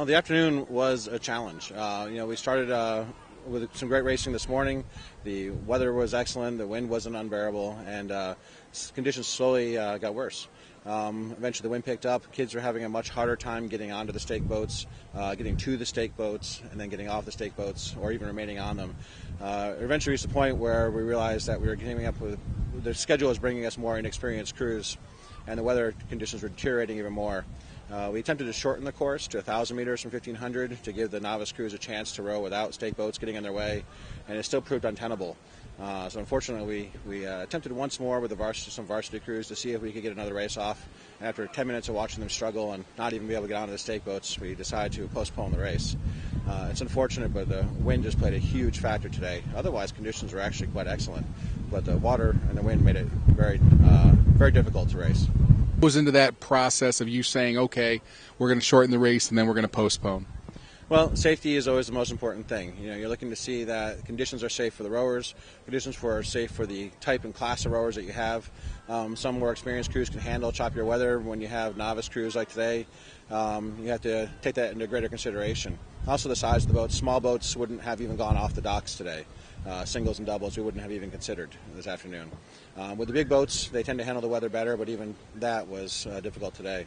Well, the afternoon was a challenge. We started with some great racing this morning. The weather was excellent, the wind wasn't unbearable, and conditions slowly got worse. Eventually the wind picked up. Kids were having a much harder time getting onto the stake boats, getting to the stake boats, and then getting off the stake boats, or even remaining on them. Eventually reached a point where we realized that we were coming up with, the schedule was bringing us more inexperienced crews, and the weather conditions were deteriorating even more. We attempted to shorten the course to 1,000 meters from 1,500 to give the novice crews a chance to row without stake boats getting in their way, and it still proved untenable. So unfortunately, we attempted once more with some varsity crews to see if we could get another race off. And after 10 minutes of watching them struggle and not even be able to get onto the stake boats, we decided to postpone the race. It's unfortunate, but the wind just played a huge factor today. Otherwise, conditions were actually quite excellent, but the water and the wind made it very difficult to race. What was into that process of you saying, okay, we're going to shorten the race and then we're going to postpone? Well, safety is always the most important thing. You're looking to see that conditions are safe for the rowers, conditions are safe for the type and class of rowers that you have. Some more experienced crews can handle choppier weather. When you have novice crews like today, you have to take that into greater consideration. Also the size of the boats. Small boats wouldn't have even gone off the docks today. Singles and doubles we wouldn't have even considered this afternoon. With the big boats, they tend to handle the weather better, but even that was difficult today.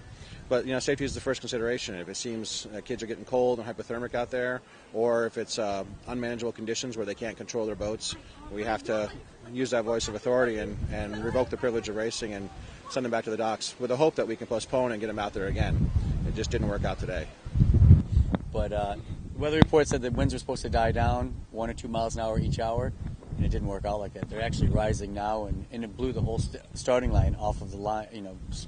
But safety is the first consideration. If it seems kids are getting cold and hypothermic out there, or if it's unmanageable conditions where they can't control their boats, we have to use that voice of authority and revoke the privilege of racing and send them back to the docks with the hope that we can postpone and get them out there again. It just didn't work out today. But the weather report said the winds were supposed to die down 1 or 2 miles an hour each hour, and it didn't work out like that. They're actually rising now, and it blew the whole starting line off of the line,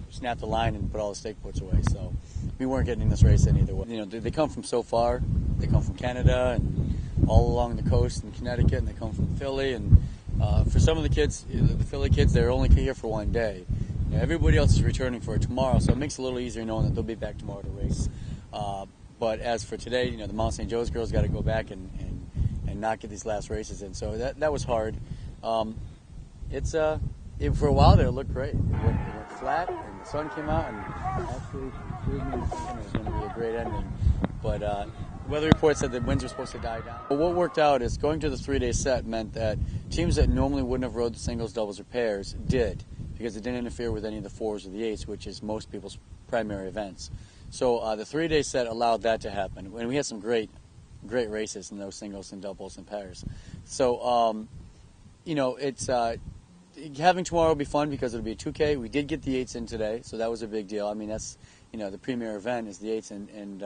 snapped the line and put all the stake boats away. So we weren't getting this race in either way. They come from so far. They come from Canada and all along the coast in Connecticut, and they come from Philly. And for some of the kids, the Philly kids, they're only here for one day. Everybody else is returning for tomorrow, so it makes it a little easier knowing that they'll be back tomorrow to race. But as for today, the Mount St. Joe's girls got to go back and not get these last races in. So that was hard. For a while there, it looked great. It went flat, and the sun came out, and actually it was going to be a great ending. But the weather report said the winds were supposed to die down. But what worked out is going to the 3-day set meant that teams that normally wouldn't have rowed the singles, doubles, or pairs did, because it didn't interfere with any of the 4s or the 8s, which is most people's primary events. So the 3-day set allowed that to happen, and we had some great races in those singles and doubles and pairs. So it's having tomorrow will be fun because it'll be a 2K. We did get the 8s in today, so that was a big deal. I mean, that's the premier event is the 8s, and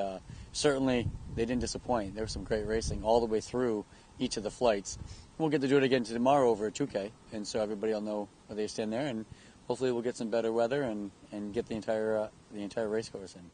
certainly they didn't disappoint. There was some great racing all the way through each of the flights. We'll get to do it again tomorrow over a 2K, and so everybody will know where they stand there, and hopefully we'll get some better weather and get the entire race course in.